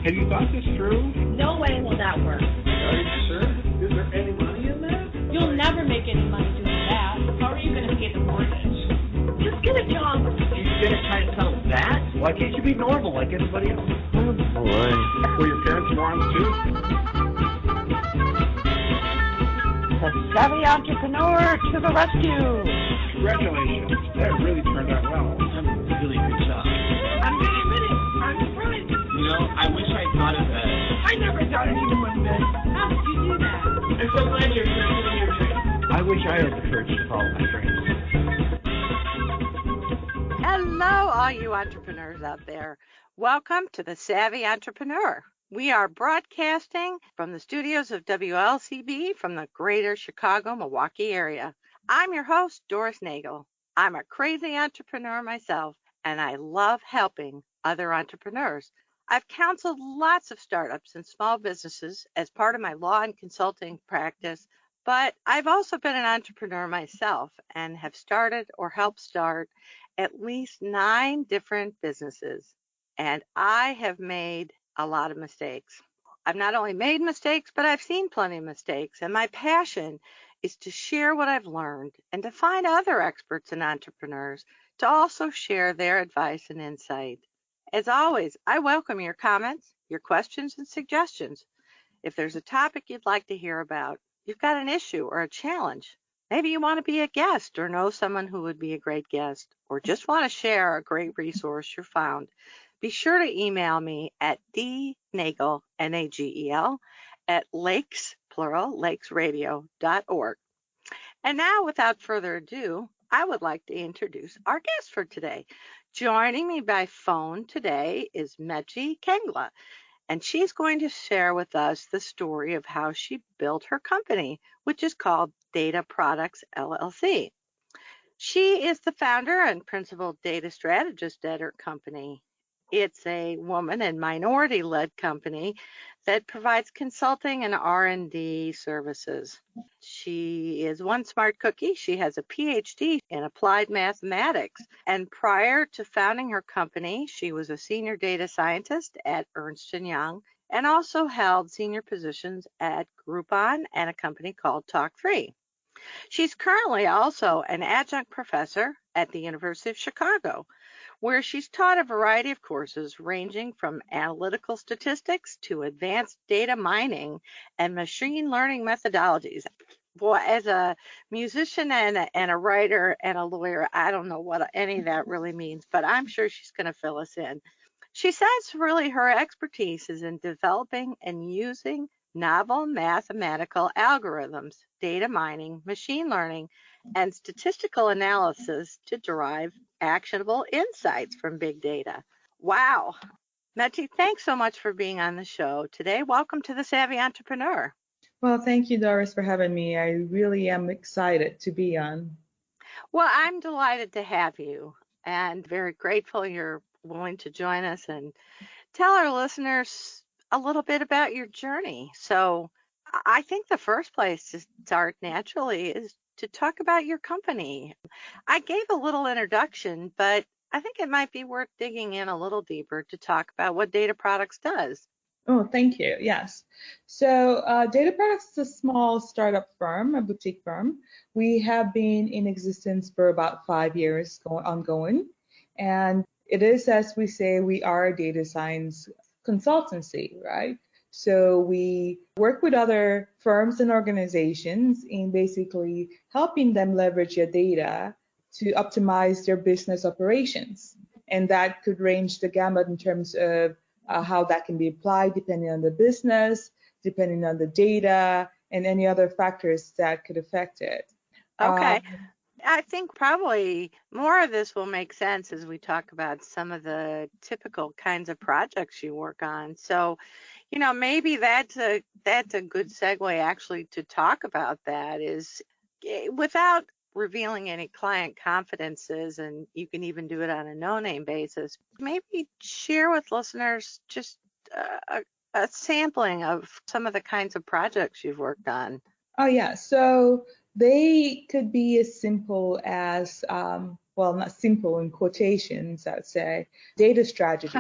Have you thought this through? No way will that work. Are you sure? Is there any money in that? You'll never make any money doing that. How are you going to pay the mortgage? Just get a job. You're going to try to sell that? Why can't you be normal like everybody else? Oh, boy. Were your parents morons too? The savvy entrepreneur to the rescue. Congratulations. That really turned out well. That's a really good job. I'm really winning. I'm surprised. You know, I wish I thought of that. I never thought anyone would. How did you do that? I'm so glad you're pursuing your dreams. I wish I had the courage to follow my dreams. Hello, all you entrepreneurs out there. Welcome to the Savvy Entrepreneur. We are broadcasting from the studios of WLCB from the greater Chicago, Milwaukee area. I'm your host, Doris Nagel. I'm a crazy entrepreneur myself, and I love helping other entrepreneurs. I've counseled lots of startups and small businesses as part of my law and consulting practice, but I've also been an entrepreneur myself and have started or helped start at least 9 different businesses, and I have made a lot of mistakes. I've not only made mistakes, but I've seen plenty of mistakes, and my passion is to share what I've learned and to find other experts and entrepreneurs to also share their advice and insight. As always, I welcome your comments, your questions, and suggestions. If there's a topic you'd like to hear about, you've got an issue or a challenge, maybe you want to be a guest or know someone who would be a great guest, or just want to share a great resource you found, be sure to email me at dnagel, Nagel, at lakes, plural, lakesradio.org. And now, without further ado, I would like to introduce our guest for today. Joining me by phone today is Mechie Nkengla, and she's going to share with us the story of how she built her company, which is called Products LLC. She is the founder and principal data strategist at her company. It's a woman and minority-led company that provides consulting and R&D services. She is one smart cookie. She has a PhD in applied mathematics. And prior to founding her company, she was a senior data scientist at Ernst & Young and also held senior positions at Groupon and a company called Talk3. She's currently also an adjunct professor at the University of Chicago, where she's taught a variety of courses ranging from analytical statistics to advanced data mining and machine learning methodologies. Boy, as a musician and a writer and a lawyer, I don't know what any of that really means, but I'm sure she's going to fill us in. She says really her expertise is in developing and using novel mathematical algorithms, data mining, machine learning, and statistical analysis to derive actionable insights from big data. Wow. Mechie, thanks so much for being on the show today. Welcome to the Savvy Entrepreneur. Well, thank you, Doris, for having me. I really am excited to be on. Well, I'm delighted to have you and very grateful you're willing to join us and tell our listeners a little bit about your journey. So I think the first place to start naturally is to talk about your company. I gave a little introduction, but I think it might be worth digging in a little deeper to talk about what Data Products does. Oh, thank you. Yes. So Data Products is a small startup firm, a boutique firm. We have been in existence for about 5 years ongoing. And it is, as we say, we are a data science consultancy, right? So we work with other firms and organizations in basically helping them leverage their data to optimize their business operations. And that could range the gamut in terms of how that can be applied depending on the business, depending on the data, and any other factors that could affect it. Okay. I think probably more of this will make sense as we talk about some of the typical kinds of projects you work on. So, you know, maybe that's a good segue actually to talk about that is without revealing any client confidences, and you can even do it on a no-name basis, maybe share with listeners just a sampling of some of the kinds of projects you've worked on. Oh, yeah. So they could be as simple as, well, not simple in quotations, I'd say, data strategy.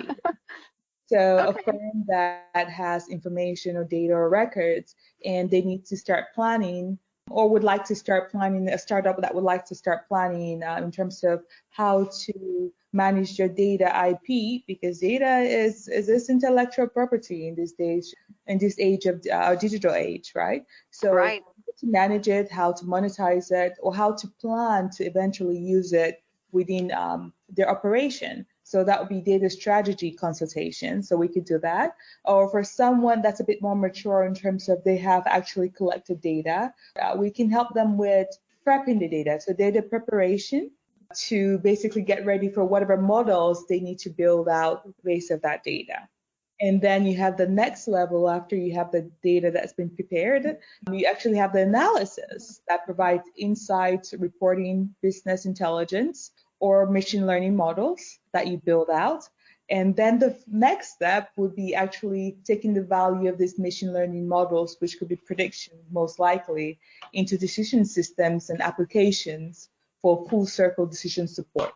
So a Okay. firm that has information or data or records, and they need to start planning or would like to start planning, a startup that would like to start planning in terms of how to manage your data IP, because data is this intellectual property in this days, in this age of our digital age, right? So Right. to manage it, how to monetize it, or how to plan to eventually use it within their operation. So that would be data strategy consultation. So we could do that. Or for someone that's a bit more mature in terms of they have actually collected data, we can help them with prepping the data. So data preparation to basically get ready for whatever models they need to build out based of that data. And then you have the next level after you have the data that's been prepared. You actually have the analysis that provides insights, reporting, business intelligence, or machine learning models that you build out. And then the next step would be actually taking the value of these machine learning models, which could be prediction most likely, into decision systems and applications for full circle decision support.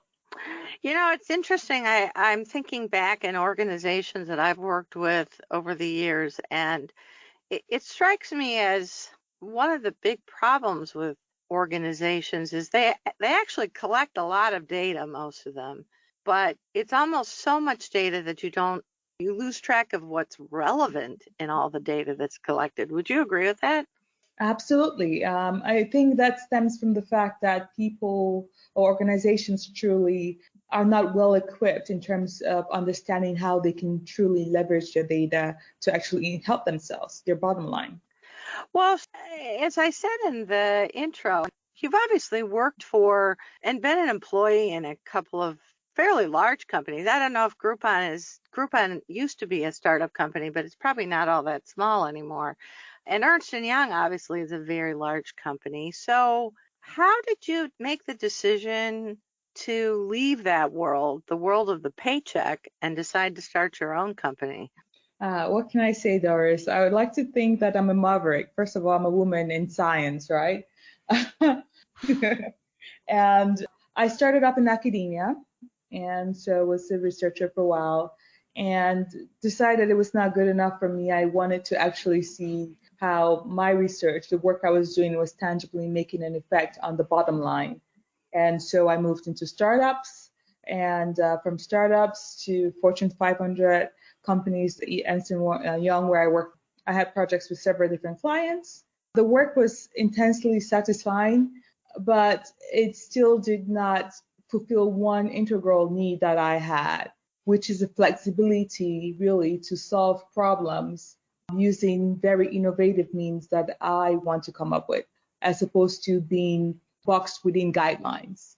It's interesting. I'm thinking back in organizations that I've worked with over the years, and it strikes me as one of the big problems with organizations is they actually collect a lot of data, most of them, but it's almost so much data that you lose track of what's relevant in all the data that's collected. Would you agree with that? Absolutely. I think that stems from the fact that people or organizations truly are not well equipped in terms of understanding how they can truly leverage their data to actually help themselves, their bottom line. Well, as I said in the intro, you've obviously worked for and been an employee in a couple of fairly large companies. I don't know if Groupon used to be a startup company, but it's probably not all that small anymore. And Ernst& Young obviously is a very large company. So how did you make the decision to leave that world, the world of the paycheck, and decide to start your own company? What can I say, Doris? I would like to think that I'm a maverick. First of all, I'm a woman in science, right? And I started up in academia, and so was a researcher for a while, and decided it was not good enough for me. I wanted to actually see how my research, the work I was doing, was tangibly making an effect on the bottom line. And so I moved into startups, and from startups to Fortune 500 companies, Ernst & Young, where I worked. I had projects with several different clients. The work was intensely satisfying, but it still did not fulfill one integral need that I had, which is the flexibility really to solve problems using very innovative means that I want to come up with, as opposed to being boxed within guidelines.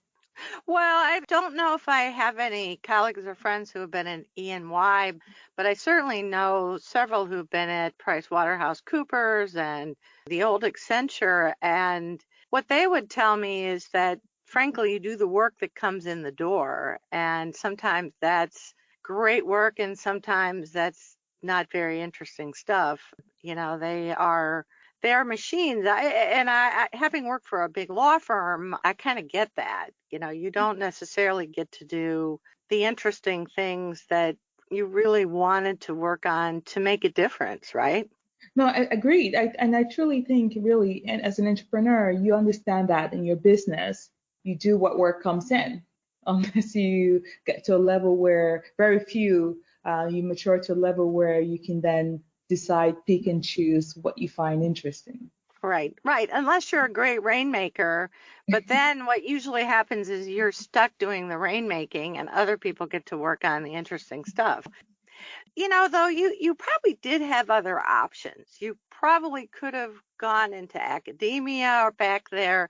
Well, I don't know if I have any colleagues or friends who have been in E&Y, but I certainly know several who've been at PricewaterhouseCoopers and the old Accenture. And what they would tell me is that, frankly, you do the work that comes in the door. And sometimes that's great work, and sometimes that's not very interesting stuff. They are machines. Having worked for a big law firm, I kind of get that. You don't necessarily get to do the interesting things that you really wanted to work on to make a difference, right? No, I agreed. And I truly think, really, and as an entrepreneur, you understand that in your business, you do what work comes in, unless you get to a level where very few, you mature to a level where you can then decide, pick and choose what you find interesting. Right, right. Unless you're a great rainmaker, but then what usually happens is you're stuck doing the rainmaking and other people get to work on the interesting stuff. Though you probably did have other options. You probably could have gone into academia or back there.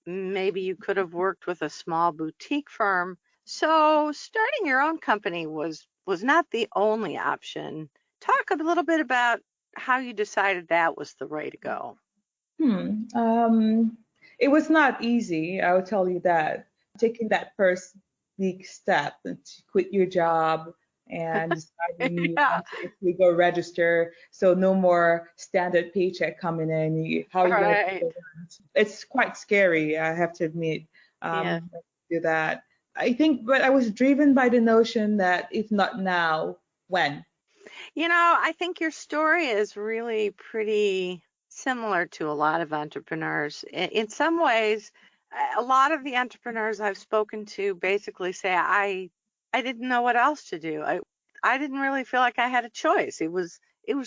Maybe you could have worked with a small boutique firm. So starting your own company was not the only option. Talk a little bit about how you decided that was the way to go. Hmm. It was not easy, I will tell you that. Taking that first big step to quit your job and deciding you Yeah, want to actually go register, so no more standard paycheck coming in. How are you going to pay the right. rent? It's quite scary, I have to admit, Yes. to do that. I think, but I was driven by the notion that if not now, when? I think your story is really pretty similar to a lot of entrepreneurs. In some ways, a lot of the entrepreneurs I've spoken to basically say I didn't know what else to do. I didn't really feel like I had a choice. It was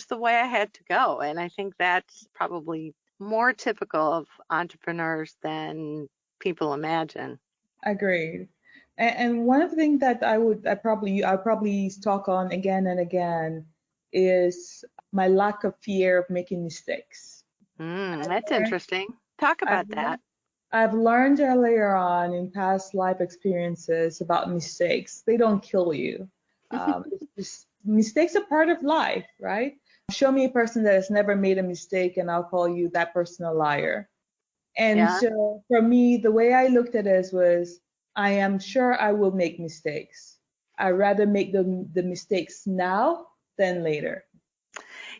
the way I had to go, and I think that's probably more typical of entrepreneurs than people imagine. Agreed. And one of the things that I probably talk on again and again is my lack of fear of making mistakes. That's interesting. Talk I've about that. I've learned earlier on in past life experiences about mistakes. They don't kill you. Mistakes are part of life, right? Show me a person that has never made a mistake, and I'll call you that person a liar. And Yeah. so for me, the way I looked at it was, I am sure I will make mistakes. I'd rather make the mistakes now than later.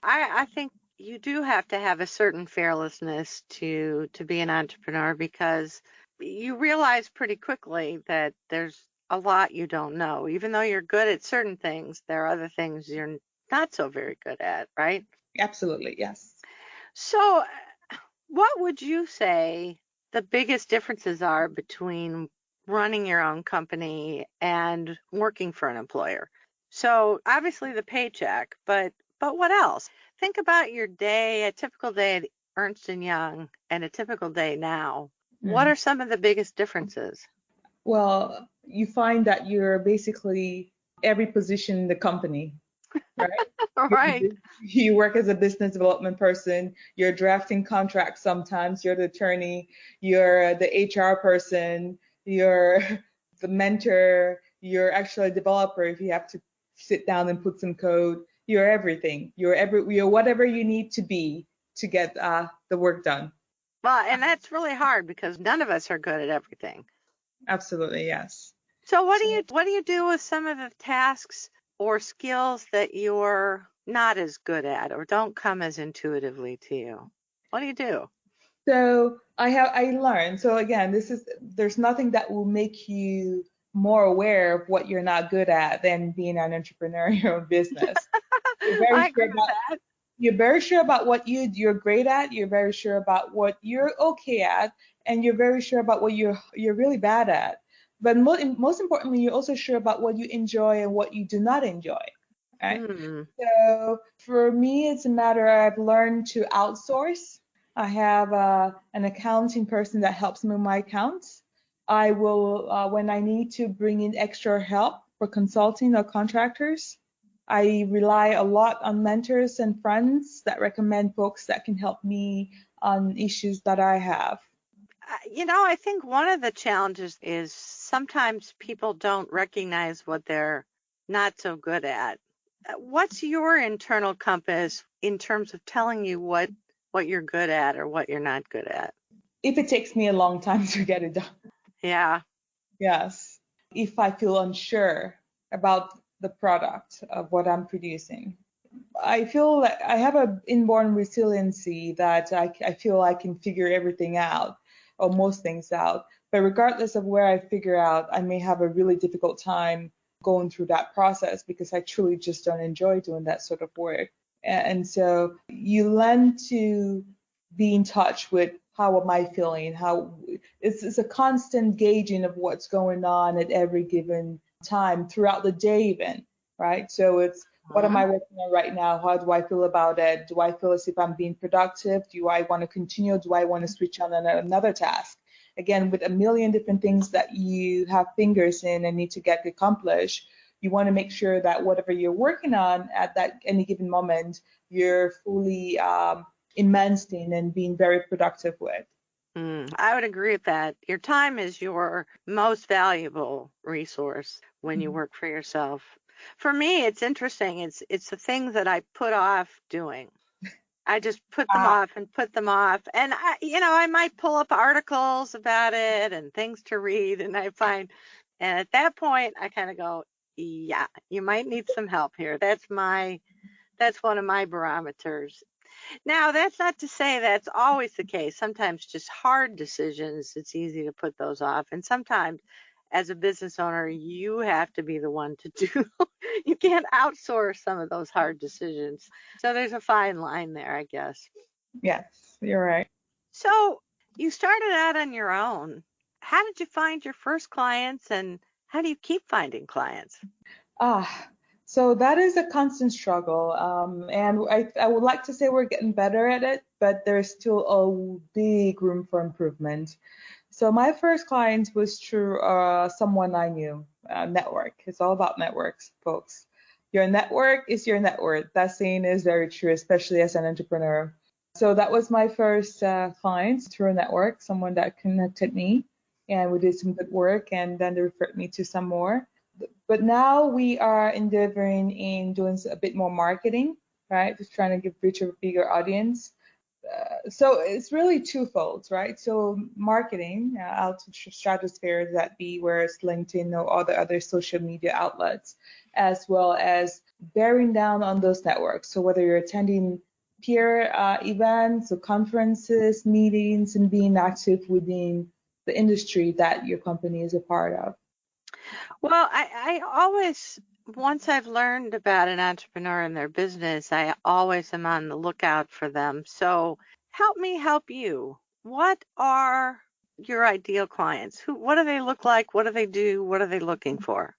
I think you do have to have a certain fearlessness to be an entrepreneur because you realize pretty quickly that there's a lot you don't know. Even though you're good at certain things, there are other things you're not so very good at, right? Absolutely, yes. So, what would you say the biggest differences are between running your own company and working for an employer? So, obviously the paycheck, but what else? Think about your day, a typical day at Ernst& and Young and a typical day now. What Mm. are some of the biggest differences? Well, you find that you're basically every position in the company, right? All right. You work as a business development person, you're drafting contracts sometimes, you're the attorney, you're the HR person, you're the mentor, you're actually a developer if you have to sit down and put some code. You're everything. You're whatever you need to be to get the work done. Well, and that's really hard because none of us are good at everything. Absolutely, yes. So So what do you do with some of the tasks or skills that you're not as good at or don't come as intuitively to you? What do you do? So I learned. So again, there's nothing that will make you more aware of what you're not good at than being an entrepreneur in your own business. You're very I sure agree with about that. you're very sure about what you're great at, you're very sure about what you're okay at, and you're very sure about what you're really bad at. But most importantly, you're also sure about what you enjoy and what you do not enjoy. Right? Mm. So for me, it's a matter I've learned to outsource. I have an accounting person that helps me with my accounts. I will, when I need to bring in extra help for consulting or contractors, I rely a lot on mentors and friends that recommend folks that can help me on issues that I have. I think one of the challenges is sometimes people don't recognize what they're not so good at. What's your internal compass in terms of telling you what you're good at or what you're not good at? If it takes me a long time to get it done, Yeah. yes. If I feel unsure about the product of what I'm producing, I feel like I have an inborn resiliency that I feel I can figure everything out or most things out. But regardless of where I figure out, I may have a really difficult time going through that process because I truly just don't enjoy doing that sort of work. And so you learn to be in touch with how am I feeling, how it's a constant gauging of what's going on at every given time throughout the day even, right? So it's what am Mhm. I working on right now? How do I feel about it? Do I feel as if I'm being productive? Do I want to continue? Do I want to switch on another task? Again, with a million different things that you have fingers in and need to get accomplished, you want to make sure that whatever you're working on at that any given moment, you're fully immersed in and being very productive with. I would agree with that. Your time is your most valuable resource when you Mhm. work for yourself. For me, it's interesting. It's the things that I put off doing. I just put them Ah, off and put them off. And I might pull up articles about it and things to read and and at that point I kind of go, yeah, you might need some help here. That's one of my barometers. Now, that's not to say that's always the case. Sometimes just hard decisions, it's easy to put those off. And sometimes, as a business owner, you have to be the one to do. You can't outsource some of those hard decisions. So there's a fine line there, I guess. Yes, you're right. So you started out on your own. How did you find your first clients, and how do you keep finding clients? So that is a constant struggle. And I would like to say we're getting better at it, but there's still a big room for improvement. So my first client was through someone I knew, network. It's all about networks, folks. Your network is your net worth. That saying is very true, especially as an entrepreneur. So that was my first client through a network, someone that connected me, and we did some good work, and then they referred me to some more. But now we are endeavoring in doing a bit more marketing, right? Just trying to reach a bigger audience. So it's really twofold, right? So marketing out to stratosphere, that be where it's LinkedIn or all the other social media outlets, as well as bearing down on those networks. So whether you're attending peer events or conferences, meetings, and being active within the industry that your company is a part of. Well, I always, once I've learned about an entrepreneur and their business, I always am on the lookout for them. So help me help you. What are your ideal clients? What do they look like? What do they do? What are they looking for?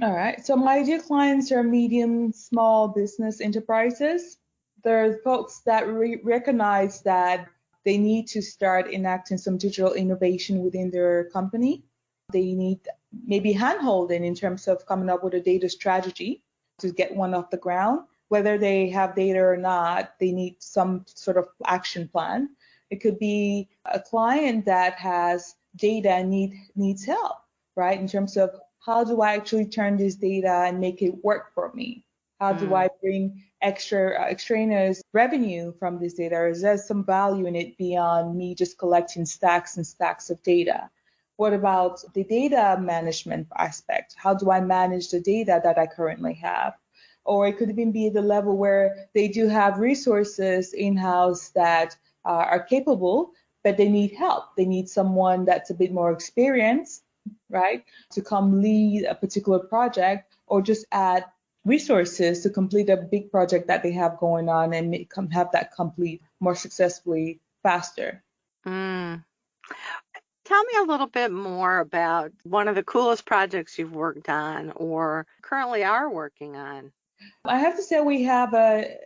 All right. So my ideal clients are medium, small business enterprises. They're folks that recognize that they need to start enacting some digital innovation within their company. They need maybe handholding in terms of coming up with a data strategy to get one off the ground. Whether they have data or not, they need some sort of action plan. It could be a client that has data and needs help, right? In terms of how do I actually turn this data and make it work for me? How do I bring extraneous revenue from this data? Or is there some value in it beyond me just collecting stacks and stacks of data? What about the data management aspect? How do I manage the data that I currently have? Or it could even be the level where they do have resources in-house that are capable, but they need help. They need someone that's a bit more experienced, right, to come lead a particular project, or just add resources to complete a big project that they have going on and have that complete more successfully faster. Tell me a little bit more about one of the coolest projects you've worked on or currently are working on. I have to say we have a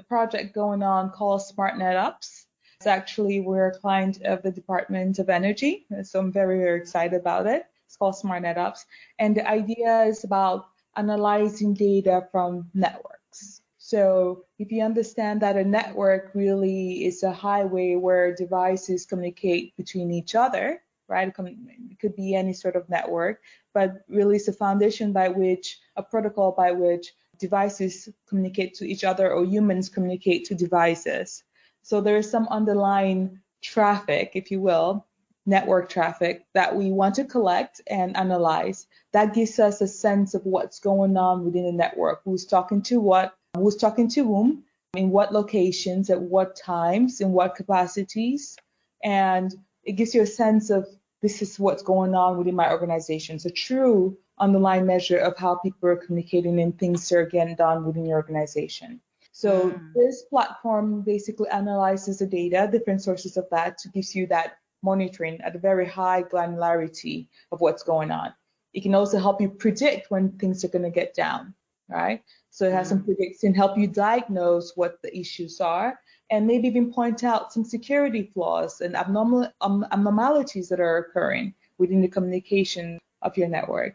project going on called SmartNet Ups. It's actually, we're a client of the Department of Energy, so I'm very, very excited about it. It's called SmartNet Ups, and the idea is about analyzing data from networks. So if you understand that a network really is a highway where devices communicate between each other, right? It could be any sort of network, but really it's a foundation by which, a protocol by which devices communicate to each other or humans communicate to devices. So there is some underlying traffic, if you will, network traffic that we want to collect and analyze. That gives us a sense of what's going on within the network, who's talking to what, who's talking to whom, in what locations, at what times, in what capacities. And it gives you a sense of this is what's going on within my organization. It's a true underlying measure of how people are communicating and things are getting done within your organization. So this platform basically analyzes the data, different sources of that, to gives you that monitoring at a very high granularity of what's going on. It can also help you predict when things are going to get down, right? So it has some prediction, help you diagnose what the issues are, and maybe even point out some security flaws and abnormalities that are occurring within the communication of your network.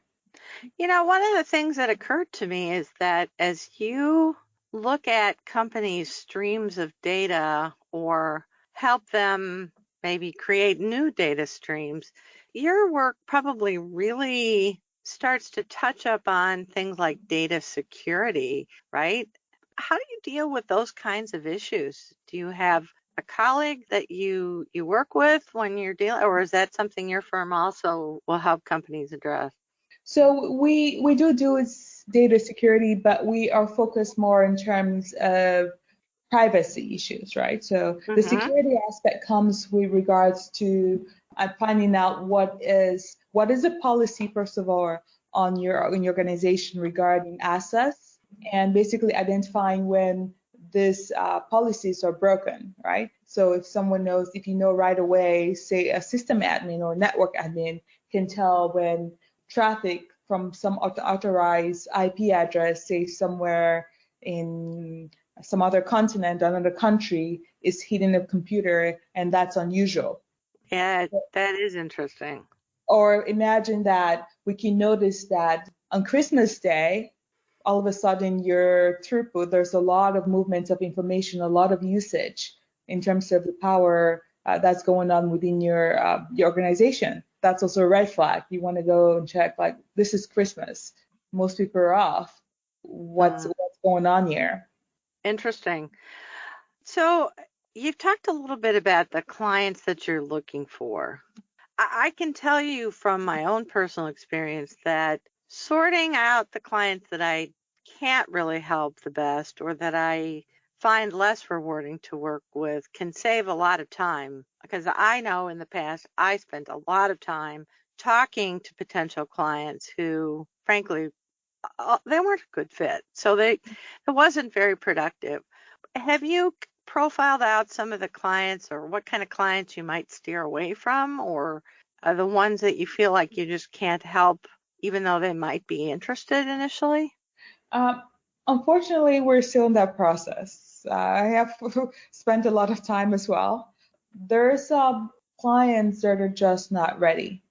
You know, one of the things that occurred to me is that as you look at companies' streams of data or help them maybe create new data streams, your work probably really starts to touch up on things like data security, right? How do you deal with those kinds of issues? Do you have a colleague that you work with when you're dealing, or is that something your firm also will help companies address? So we do data security, but we are focused more in terms of privacy issues, right? So the security aspect comes with regards to finding out what what is the policy, first of all, on your organization regarding assets, and basically identifying when these policies are broken, right? So if you know right away, say a system admin or network admin can tell when traffic from some authorized IP address, say somewhere in some other continent, another country, is hitting a computer, and that's unusual. Yeah, that is interesting. Or imagine that we can notice that on Christmas Day, all of a sudden your throughput, there's a lot of movement of information, a lot of usage in terms of the power that's going on within your organization. That's also a red flag. You want to go and check, like, this is Christmas. Most people are off. What's going on here? Interesting. So you've talked a little bit about the clients that you're looking for. I can tell you from my own personal experience that sorting out the clients that I can't really help the best or that I find less rewarding to work with can save a lot of time, because I know in the past I spent a lot of time talking to potential clients who, frankly, they weren't a good fit. So it wasn't very productive. Have you profiled out some of the clients, or what kind of clients you might steer away from, or are the ones that you feel like you just can't help, even though they might be interested initially? Unfortunately, we're still in that process. I have spent a lot of time as well. There's some clients that are just not ready.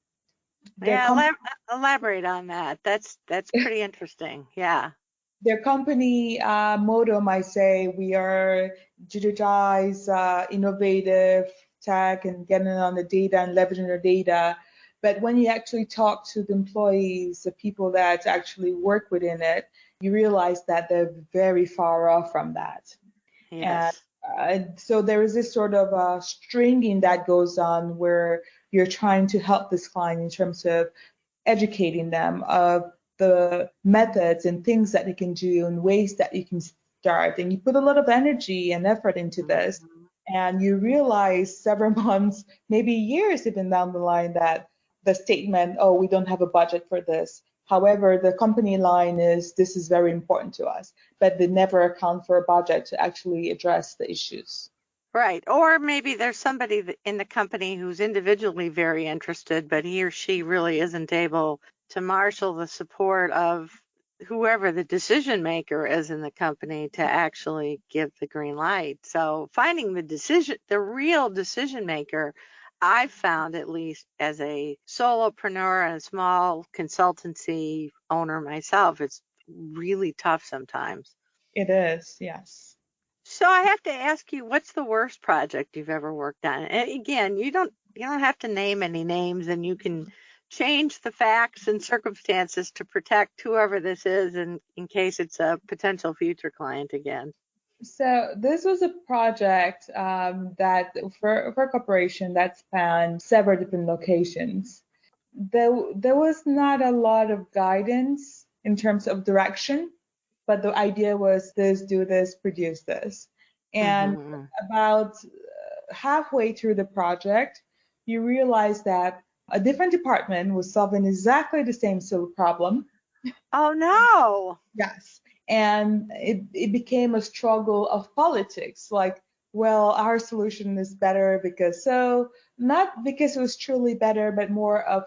Yeah, elaborate on that. That's pretty interesting. Yeah. Their company motto might say, we are digitized, innovative tech, and getting on the data and leveraging the data. But when you actually talk to the employees, the people that actually work within it, you realize that they're very far off from that. Yes. And so there is this sort of stringing that goes on where you're trying to help this client in terms of educating them of the methods and things that they can do and ways that you can start. And you put a lot of energy and effort into this, and you realize several months, maybe years even down the line, that the statement, oh, we don't have a budget for this. However, the company line is, this is very important to us, but they never account for a budget to actually address the issues. Right. Or maybe there's somebody in the company who's individually very interested, but he or she really isn't able to marshal the support of whoever the decision maker is in the company to actually give the green light. So finding the real decision maker, I've found, at least as a solopreneur and a small consultancy owner myself, it's really tough sometimes. It is, yes. So I have to ask you, what's the worst project you've ever worked on? And again, you don't have to name any names, and you can change the facts and circumstances to protect whoever this is in case it's a potential future client again. So this was a project that for a corporation that spanned several different locations. There was not a lot of guidance in terms of direction, but the idea was this, do this, produce this. And about halfway through the project, you realize that a different department was solving exactly the same sort of problem. Oh, no. Yes. And it became a struggle of politics. Like, well, our solution is better because so, not because it was truly better, but more of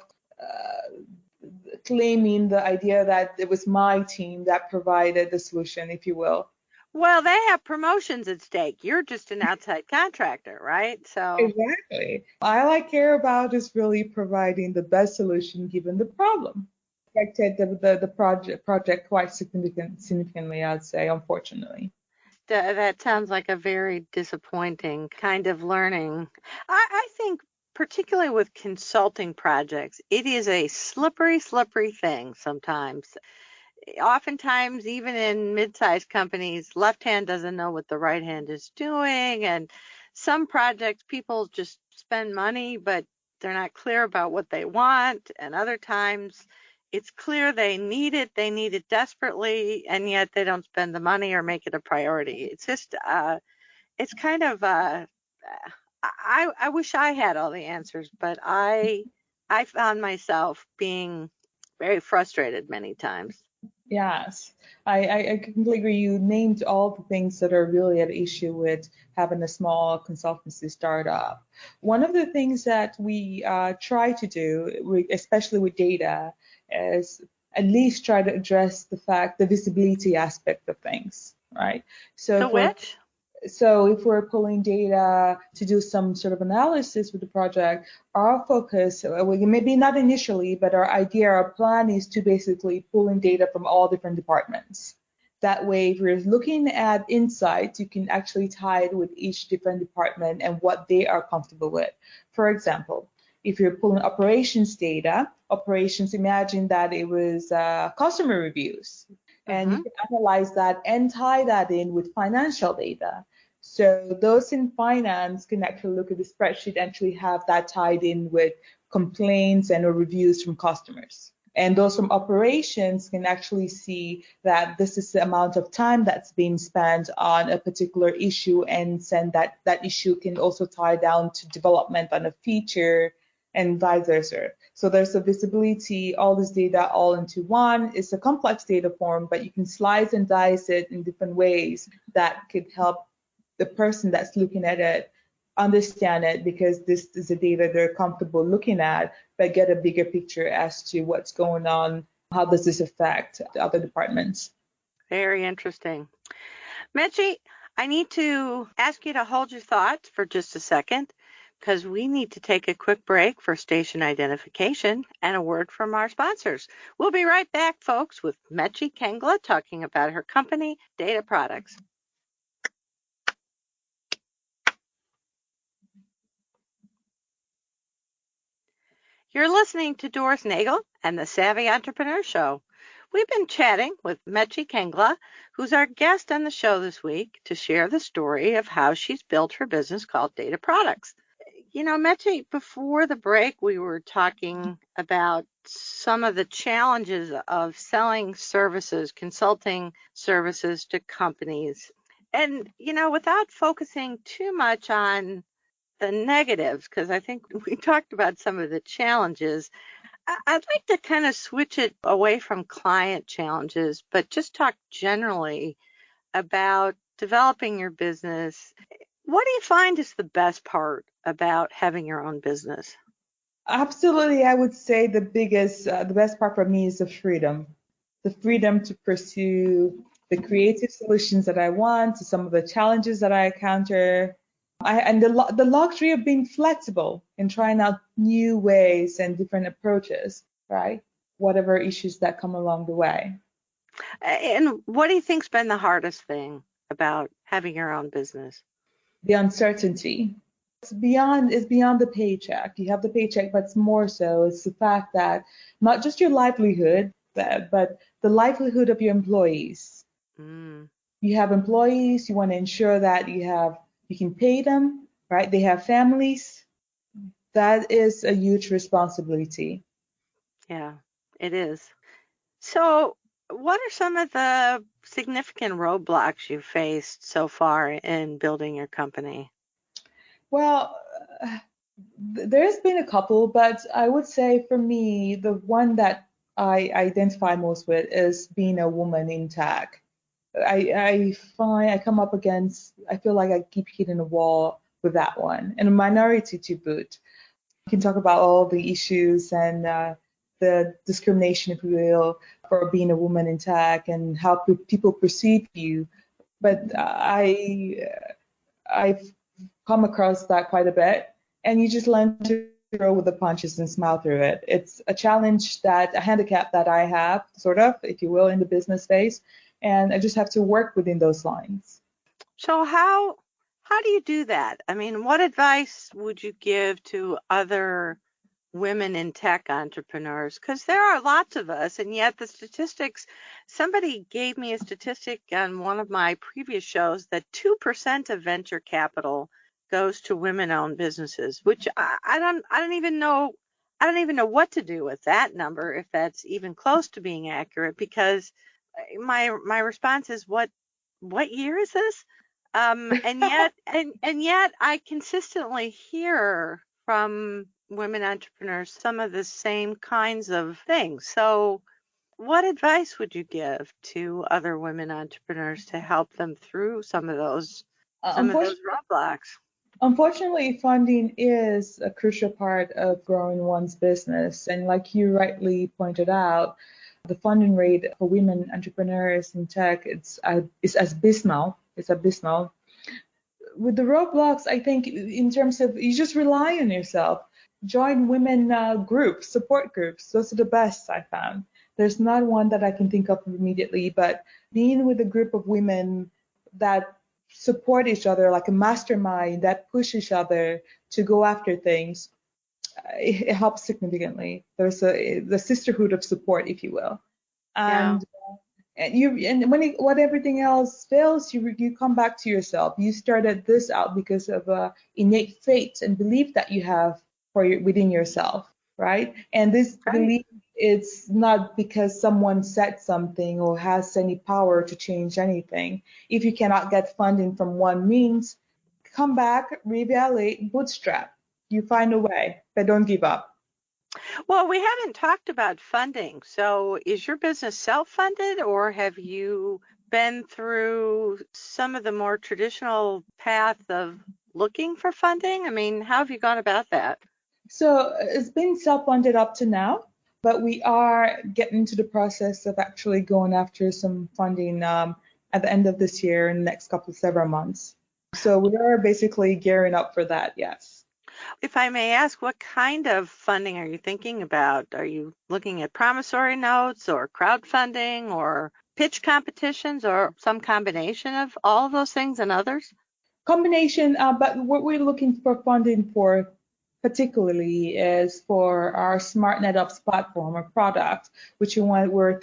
claiming the idea that it was my team that provided the solution, if you will. Well, they have promotions at stake. You're just an outside contractor, right? So Exactly. All I care about is really providing the best solution given the problem. Affected the project quite significantly, I'd say, unfortunately. that sounds like a very disappointing kind of learning. I think particularly with consulting projects, it is a slippery thing sometimes. Oftentimes, even in mid-sized companies, left hand doesn't know what the right hand is doing. And some projects, people just spend money, but they're not clear about what they want. And other times, it's clear they need it desperately, and yet they don't spend the money or make it a priority. It's just, it's kind of, I wish I had all the answers, but I I found myself being very frustrated many times. Yes, I completely agree. You named all the things that are really at issue with having a small consultancy startup. One of the things that we try to do, especially with data, is at least try to address the visibility aspect of things, right? So The for which? So if we're pulling data to do some sort of analysis with the project, our focus, maybe not initially, but our idea, our plan is to basically pull in data from all different departments. That way, if you're looking at insights, you can actually tie it with each different department and what they are comfortable with. For example, if you're pulling operations data, operations, imagine that it was customer reviews, and you can analyze that and tie that in with financial data. So those in finance can actually look at the spreadsheet and actually have that tied in with complaints and or reviews from customers. And those from operations can actually see that this is the amount of time that's being spent on a particular issue, and send that issue can also tie down to development on a feature and vice versa. So there's a visibility, all this data all into one. It's a complex data form, but you can slice and dice it in different ways that could help the person that's looking at it understand it, because this is the data they're comfortable looking at, but get a bigger picture as to what's going on, how does this affect the other departments. Very interesting. Mechie, I need to ask you to hold your thoughts for just a second, because we need to take a quick break for station identification and a word from our sponsors. We'll be right back, folks, with Mechie Nkengla talking about her company, Data Products. You're listening to Doris Nagel and the Savvy Entrepreneur Show. We've been chatting with Mechie Nkengla, who's our guest on the show this week, to share the story of how she's built her business called Data Products. You know, Mechie, before the break, we were talking about some of the challenges of selling services, consulting services to companies. And, you know, without focusing too much on the negatives, because I think we talked about some of the challenges, I'd like to kind of switch it away from client challenges, but just talk generally about developing your business. What do you find is the best part about having your own business? Absolutely, I would say the best part for me is the freedom to pursue the creative solutions that I want, to some of the challenges that I encounter, and the luxury of being flexible and trying out new ways and different approaches, right? Whatever issues that come along the way. And what do you think's been the hardest thing about having your own business? The uncertainty. It's beyond the paycheck. You have the paycheck, but it's more so it's the fact that not just your livelihood, but the livelihood of your employees. Mm, You have employees, you want to ensure that you can pay them, right? They have families. That is a huge responsibility. yeah, it is. So, what are some of the significant roadblocks you've faced so far in building your company? Well, there's been a couple, but I would say for me, the one that I identify most with is being a woman in tech. I find I come up against, I feel like I keep hitting a wall with that one, and a minority to boot. You can talk about all the issues and the discrimination, if you will, for being a woman in tech and how people perceive you. But I've come across that quite a bit, and you just learn to roll with the punches and smile through it. It's a handicap that I have, sort of, if you will, in the business space, and I just have to work within those lines. So, how do you do that? I mean, what advice would you give to other women in tech entrepreneurs? Because there are lots of us, and yet the statistics, somebody gave me a statistic on one of my previous shows that 2% of venture capital goes to women-owned businesses, which I don't even know. I don't even know what to do with that number, if that's even close to being accurate, because my response is, what year is this? And yet I consistently hear from women entrepreneurs some of the same kinds of things. So, what advice would you give to other women entrepreneurs to help them through some of those Unfortunately, roadblocks? Unfortunately, funding is a crucial part of growing one's business. And like you rightly pointed out, the funding rate for women entrepreneurs in tech is abysmal. It's abysmal. With the roadblocks, I think in terms of you just rely on yourself. Join women groups, support groups. Those are the best I found. There's not one that I can think of immediately, but being with a group of women that support each other like a mastermind that push each other to go after things, it helps significantly. There's the sisterhood of support, if you will. Yeah. And when everything else fails, you come back to yourself. You started this out because of innate faith and belief that you have within yourself, right? And this Right. belief, it's not because someone said something or has any power to change anything. If you cannot get funding from one means, come back, reevaluate, bootstrap. You find a way, but don't give up. Well, we haven't talked about funding. So, is your business self-funded, or have you been through some of the more traditional path of looking for funding? I mean, how have you gone about that? So it's been self-funded up to now, but we are getting to the process of actually going after some funding at the end of this year in the next couple of several months. So we are basically gearing up for that, yes. If I may ask, what kind of funding are you thinking about? Are you looking at promissory notes or crowdfunding or pitch competitions or some combination of all of those things and others? Combination, but what we're looking for funding for particularly is for our Smart NetOps platform or product, which we're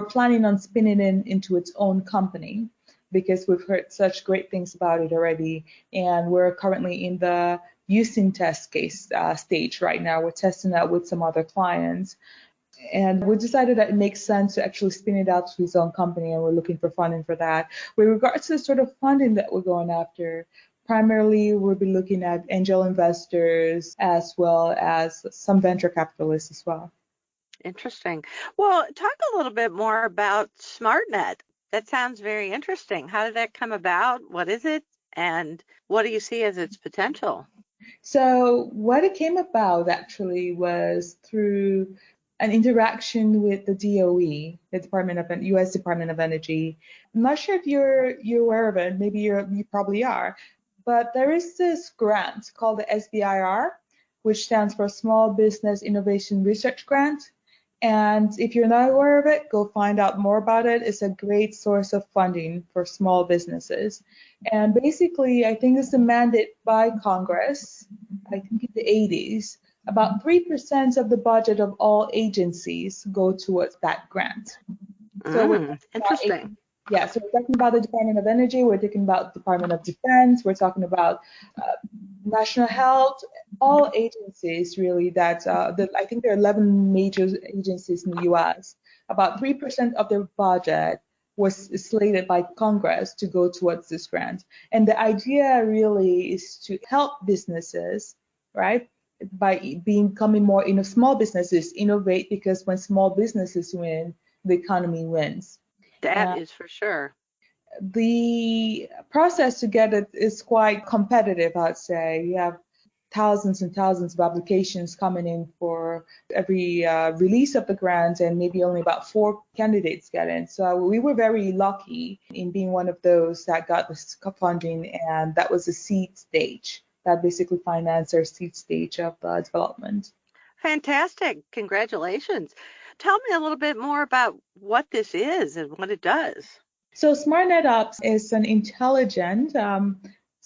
planning on spinning into its own company because we've heard such great things about it already. And we're currently in the using test case stage right now. We're testing that with some other clients. And we decided that it makes sense to actually spin it out to his own company, and we're looking for funding for that. With regards to the sort of funding that we're going after, primarily we'll be looking at angel investors as well as some venture capitalists as well. Interesting. Well, talk a little bit more about SmartNet. That sounds very interesting. How did that come about? What is it? And what do you see as its potential? So what it came about actually was through an interaction with the DOE, the U.S. Department of Energy. I'm not sure if you're aware of it. Maybe you probably are. But there is this grant called the SBIR, which stands for Small Business Innovation Research Grant. And if you're not aware of it, go find out more about it. It's a great source of funding for small businesses. And basically, I think it's a mandate by Congress, I think in the 80s, about 3% of the budget of all agencies go towards that grant. So we're talking about Interesting. so we're talking about the Department of Energy, we're talking about the Department of Defense, we're talking about national health, all agencies really I think there are 11 major agencies in the U.S. About 3% of their budget was slated by Congress to go towards this grant. And the idea really is to help businesses, right? By becoming more small businesses innovate, because when small businesses win, the economy wins. That is for sure. The process to get it is quite competitive, I'd say. You have thousands and thousands of applications coming in for every release of the grant, and maybe only about 4 candidates get in. So we were very lucky in being one of those that got this funding, and that was the seed stage. That basically financed our seed stage of development. Fantastic. Congratulations. Tell me a little bit more about what this is and what it does. So Smart NetOps is an intelligent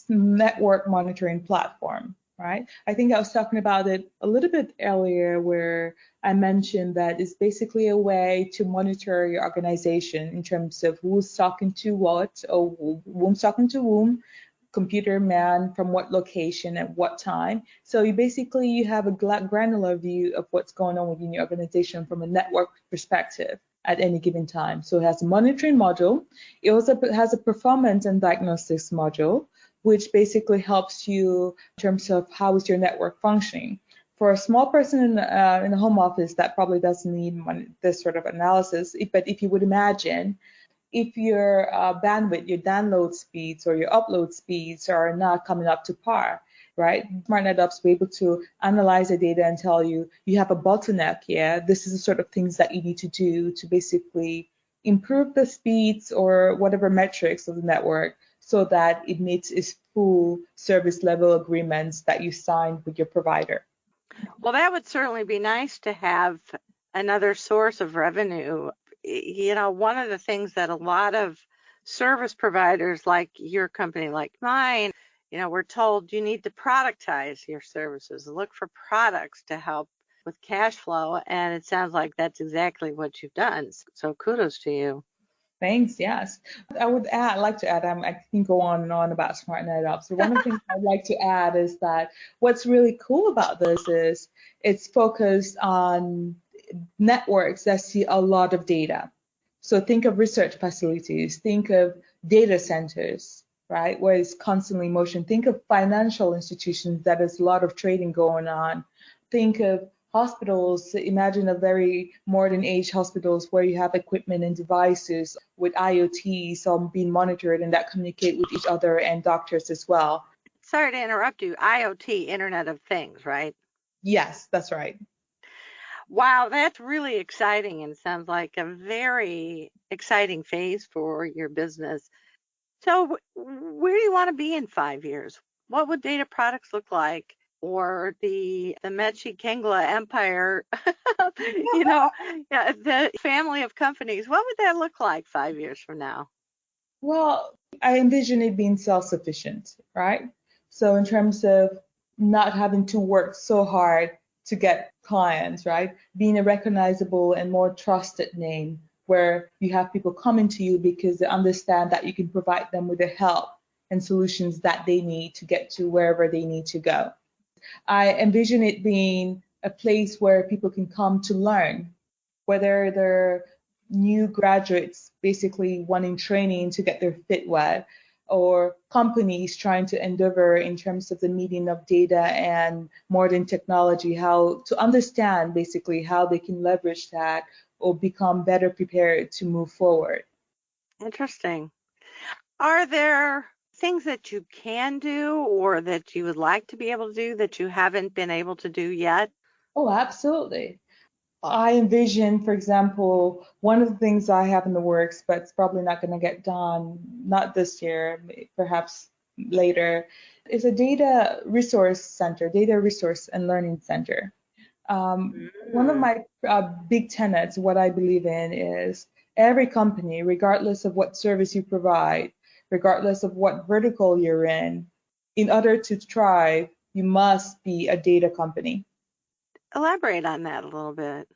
network monitoring platform, right? I think I was talking about it a little bit earlier where I mentioned that it's basically a way to monitor your organization in terms of who's talking to what, or whom's talking to whom, computer man from what location at what time. So you have a granular view of what's going on within your organization from a network perspective. at any given time. So it has a monitoring module. It also has a performance and diagnostics module, which basically helps you in terms of how is your network functioning. For a small person in a home office, that probably doesn't need this sort of analysis. But if you would imagine, if your bandwidth, your download speeds or your upload speeds are not coming up to par, right? SmartNet Ops will be able to analyze the data and tell you have a bottleneck here. This is the sort of things that you need to do to basically improve the speeds or whatever metrics of the network so that it meets its full service level agreements that you signed with your provider. Well, that would certainly be nice to have another source of revenue. One of the things that a lot of service providers like your company, like mine, we're told you need to productize your services, look for products to help with cash flow. And it sounds like that's exactly what you've done. So kudos to you. Thanks. Yes. I'd like to add, I can go on and on about SmartNet Ops. So one of the things I'd like to add is that what's really cool about this is it's focused on networks that see a lot of data. So think of research facilities, think of data centers, right, where it's constantly in motion. Think of financial institutions that there's a lot of trading going on. Think of hospitals. Imagine a very modern age hospitals where you have equipment and devices with IoT, some being monitored and that communicate with each other and doctors as well. Sorry to interrupt you. IoT, Internet of Things, right? Yes, that's right. Wow, that's really exciting and sounds like a very exciting phase for your business. So where do you want to be in 5 years? What would data products look like? Or the Mechie Nkengla empire, the family of companies, what would that look like 5 years from now? Well, I envision it being self-sufficient, right? So in terms of not having to work so hard to get clients, right? Being a recognizable and more trusted name where you have people coming to you because they understand that you can provide them with the help and solutions that they need to get to wherever they need to go. I envision it being a place where people can come to learn, whether they're new graduates basically wanting training to get their feet wet, or companies trying to endeavor in terms of the meeting of data and modern technology, how to understand basically how they can leverage that or become better prepared to move forward. Interesting. Are there things that you can do or that you would like to be able to do that you haven't been able to do yet? Oh, absolutely. I envision, for example, one of the things I have in the works, but it's probably not going to get done, not this year, perhaps later, is a data resource center, data resource and learning center. One of my big tenets, what I believe in, is every company, regardless of what service you provide, regardless of what vertical you're in order to thrive, you must be a data company. Elaborate on that a little bit.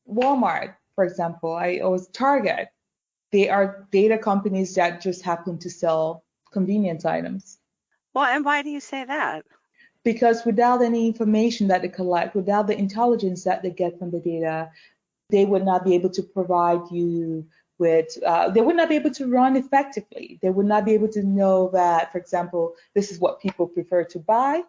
Walmart, for example, Target, they are data companies that just happen to sell convenience items. Well, and why do you say that? Because without any information that they collect, without the intelligence that they get from the data, they would not be able to provide you with, they would not be able to run effectively. They would not be able to know that, for example, this is what people prefer to buy.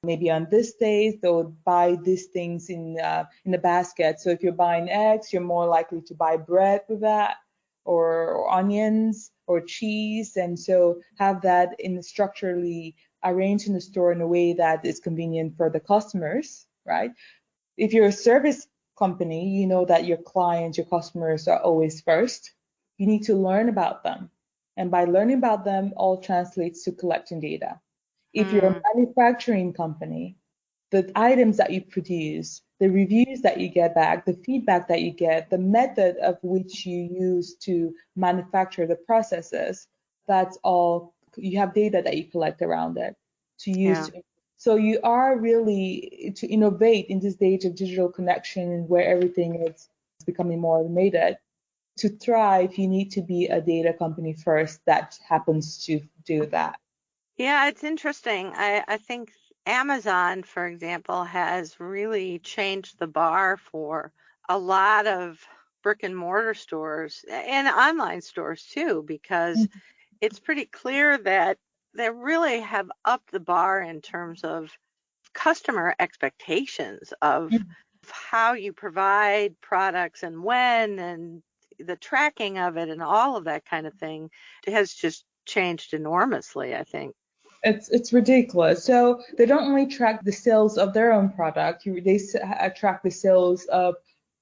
Maybe on this day, they'll buy these things in the basket. So if you're buying eggs, you're more likely to buy bread with that, or onions, or cheese. And so have that structurally arranged in the store in a way that is convenient for the customers, right? If you're a service company, you know that your clients, your customers are always first. You need to learn about them. And by learning about them, all translates to collecting data. If you're a manufacturing company, the items that you produce, the reviews that you get back, the feedback that you get, the method of which you use to manufacture the processes, that's all, you have data that you collect around it to use. Yeah. So you are really to innovate in this age of digital connection where everything is becoming more automated. To thrive, you need to be a data company first that happens to do that. Yeah, it's interesting. I think Amazon, for example, has really changed the bar for a lot of brick and mortar stores and online stores too, because it's pretty clear that they really have upped the bar in terms of customer expectations of how you provide products and when, and the tracking of it and all of that kind of thing has just changed enormously, I think. It's ridiculous. So they don't only track the sales of their own product, they track the sales of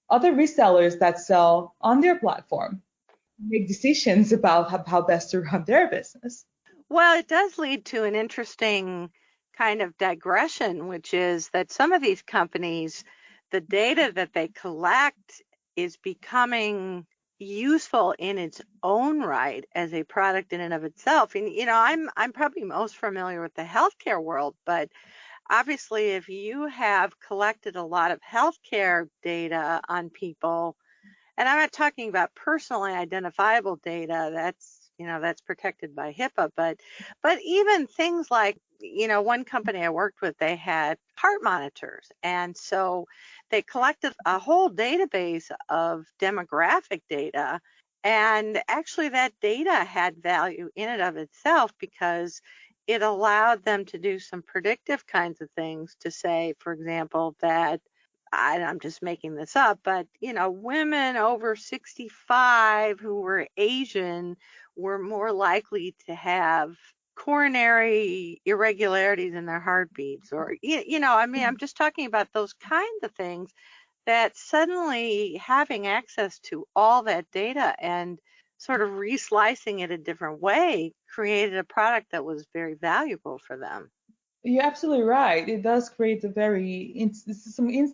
other resellers that sell on their platform, make decisions about how best to run their business. Well, it does lead to an interesting kind of digression, which is that some of these companies, the data that they collect is becoming useful in its own right as a product in and of itself. And I'm probably most familiar with the healthcare world, but obviously if you have collected a lot of healthcare data on people, and I'm not talking about personally identifiable data, that's protected by HIPAA, but even things like, one company I worked with, they had heart monitors. And so they collected a whole database of demographic data. And actually that data had value in and of itself because it allowed them to do some predictive kinds of things to say, for example, that I'm just making this up, but women over 65 who were Asian were more likely to have coronary irregularities in their heartbeats, or I'm just talking about those kinds of things, that suddenly having access to all that data and sort of reslicing it a different way created a product that was very valuable for them. You're absolutely right. It does create the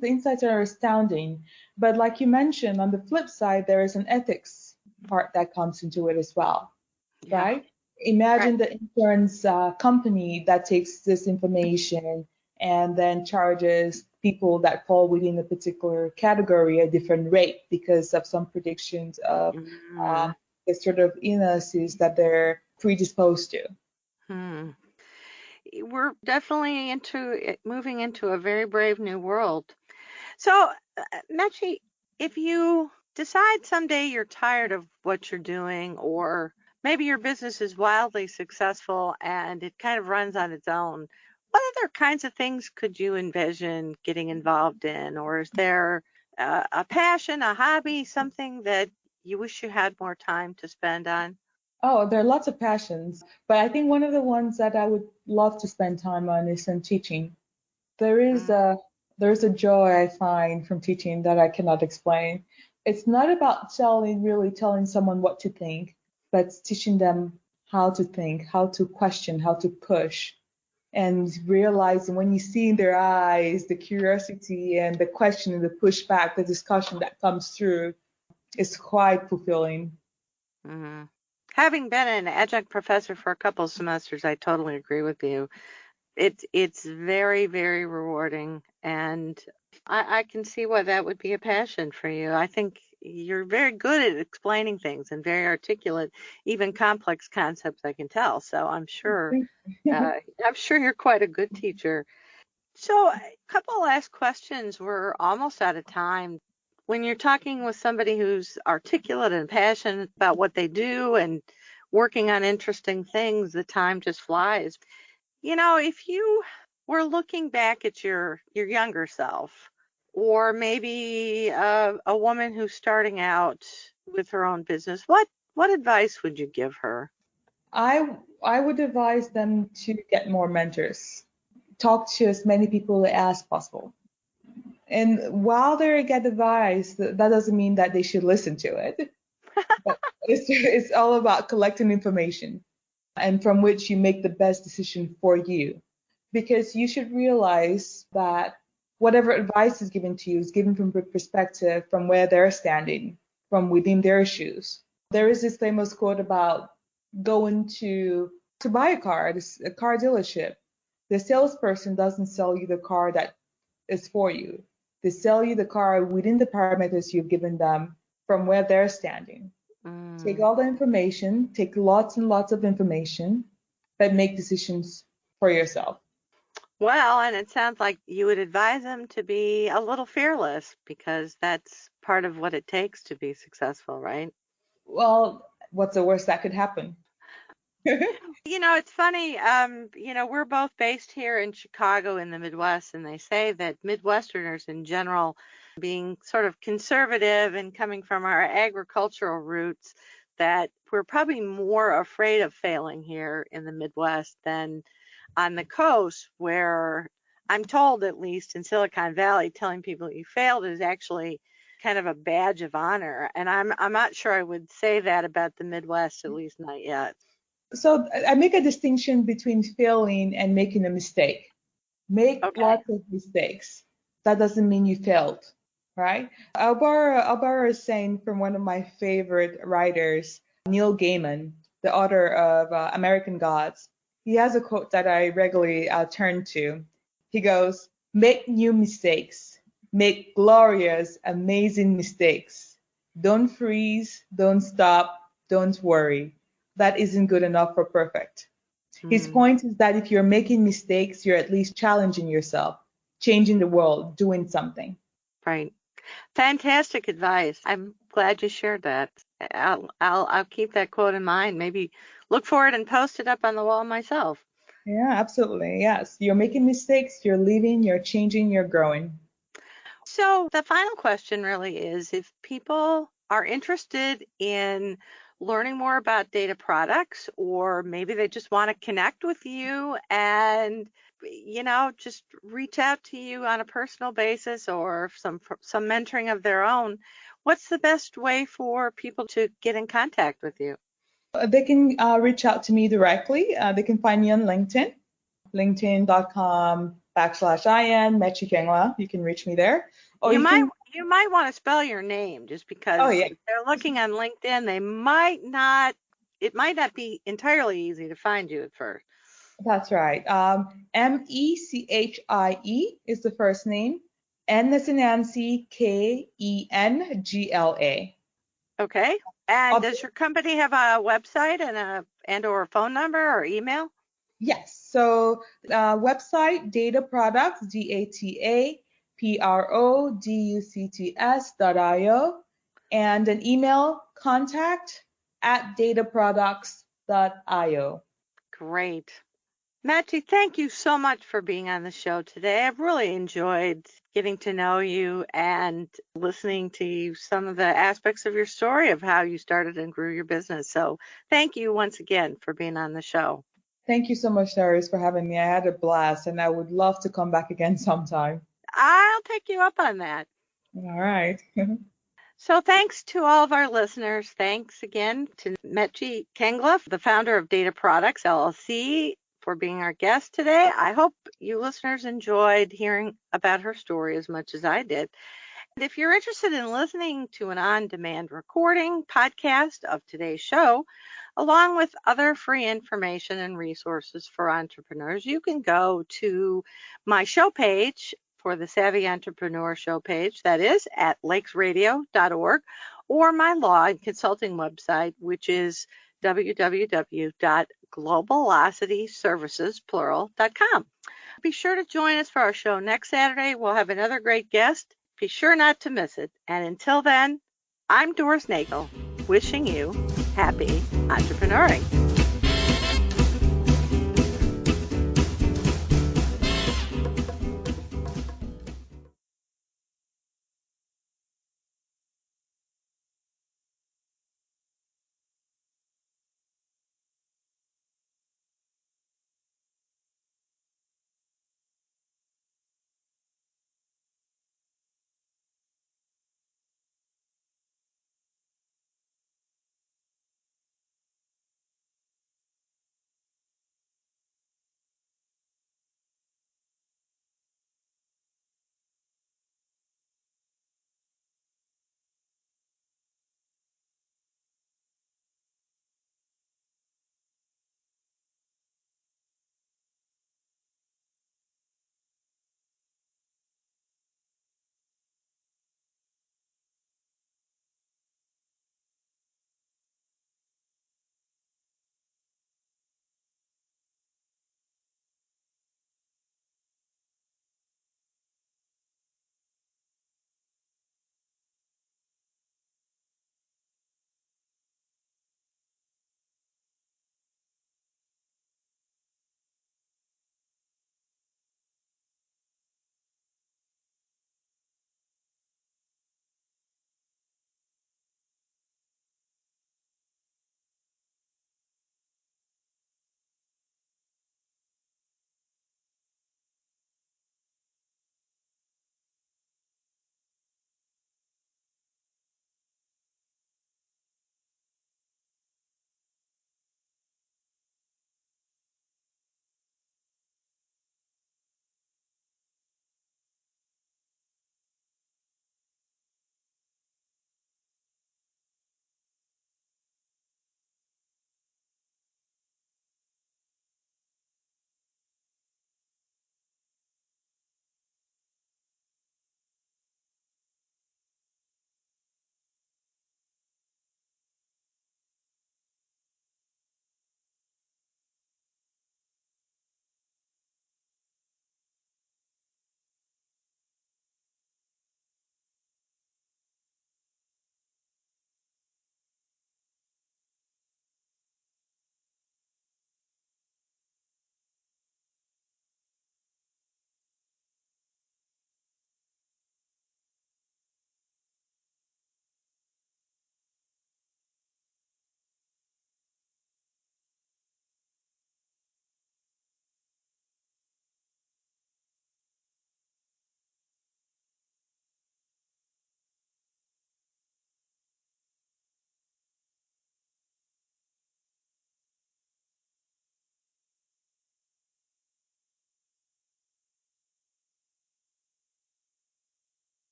insights are astounding. But like you mentioned, on the flip side, there is an ethics part that comes into it as well, Yeah. right? Imagine the insurance company that takes this information and then charges people that fall within a particular category a different rate because of some predictions of the sort of illnesses that they're predisposed to. We're definitely moving into a very brave new world. So, Mechie, if you decide someday you're tired of what you're doing, or maybe your business is wildly successful and it kind of runs on its own, what other kinds of things could you envision getting involved in? Or is there a passion, a hobby, something that you wish you had more time to spend on? Oh, there are lots of passions, but I think one of the ones that I would love to spend time on is in teaching. There's a joy I find from teaching that I cannot explain. It's not about really telling someone what to think, but it's teaching them how to think, how to question, how to push, and realizing when you see in their eyes the curiosity and the question and the pushback, the discussion that comes through, is quite fulfilling. Mm-hmm. Having been an adjunct professor for a couple of semesters, I totally agree with you. It's very, very rewarding, and I can see why that would be a passion for you. I think you're very good at explaining things and very articulate, even complex concepts, I can tell. So I'm sure you're quite a good teacher. So a couple last questions. We're almost out of time. When you're talking with somebody who's articulate and passionate about what they do and working on interesting things, the time just flies. If you were looking back at your younger self, or maybe a woman who's starting out with her own business, what advice would you give her? I would advise them to get more mentors. Talk to as many people as possible. And while they get advice, that doesn't mean that they should listen to it. But it's all about collecting information and from which you make the best decision for you. Because you should realize that whatever advice is given to you is given from a perspective from where they're standing, from within their shoes. There is this famous quote about going to buy a car at a car dealership. The salesperson doesn't sell you the car that is for you. They sell you the car within the parameters you've given them from where they're standing. Take all the information, take lots and lots of information, but make decisions for yourself. Well, and it sounds like you would advise them to be a little fearless because that's part of what it takes to be successful, right? Well, what's the worst that could happen? It's funny. We're both based here in Chicago in the Midwest, and they say that Midwesterners in general, being sort of conservative and coming from our agricultural roots, that we're probably more afraid of failing here in the Midwest than on the coast, where I'm told, at least in Silicon Valley, telling people you failed is actually kind of a badge of honor. And I'm not sure I would say that about the Midwest, at least not yet. So I make a distinction between failing and making a mistake. Make Okay. lots of mistakes. That doesn't mean you failed, right? I'll borrow a saying from one of my favorite writers, Neil Gaiman, the author of American Gods. He has a quote that I regularly turn to. He goes, "Make new mistakes. Make glorious, amazing mistakes. Don't freeze, don't stop, don't worry. That isn't good enough for perfect." His Hmm. point is that if you're making mistakes, you're at least challenging yourself, changing the world, doing something. Right. Fantastic advice. I'm glad you shared that. I'll keep that quote in mind. Maybe look for it and post it up on the wall myself. Yeah, absolutely. Yes. You're making mistakes, you're leaving, you're changing, you're growing. So the final question really is if people are interested in learning more about data products, or maybe they just want to connect with you and just reach out to you on a personal basis or some mentoring of their own, what's the best way for people to get in contact with you? They can reach out to me directly. They can find me on LinkedIn, linkedin.com/IN, Mechie Nkengla. You can reach me there. Or You you might can, you might want to spell your name just oh, because yeah, if they're looking on LinkedIn, it might not be entirely easy to find you at first. that's right. Mechie is the first name. N as in Nancy, Kengla. Okay. And does your company have a website and or a phone number or email? Yes. So website data products, DATAPRODUCTS.io, and an email contact@dataproducts.io. Great. Mechie, thank you so much for being on the show today. I've really enjoyed getting to know you and listening to some of the aspects of your story of how you started and grew your business. So thank you once again for being on the show. Thank you so much, Darius, for having me. I had a blast, and I would love to come back again sometime. I'll take you up on that. All right. So thanks to all of our listeners. Thanks again to Mechie Nkengla, the founder of Data Products LLC, for being our guest today. I hope you listeners enjoyed hearing about her story as much as I did. And if you're interested in listening to an on-demand recording podcast of today's show, along with other free information and resources for entrepreneurs, you can go to my show page for the Savvy Entrepreneur show page, that is at lakesradio.org, or my law and consulting website, which is www.globalvelocityservices.com. Be sure to join us for our show next Saturday. We'll have another great guest. Be sure not to miss it. And until then, I'm Doris Nagel, wishing you happy entrepreneuring.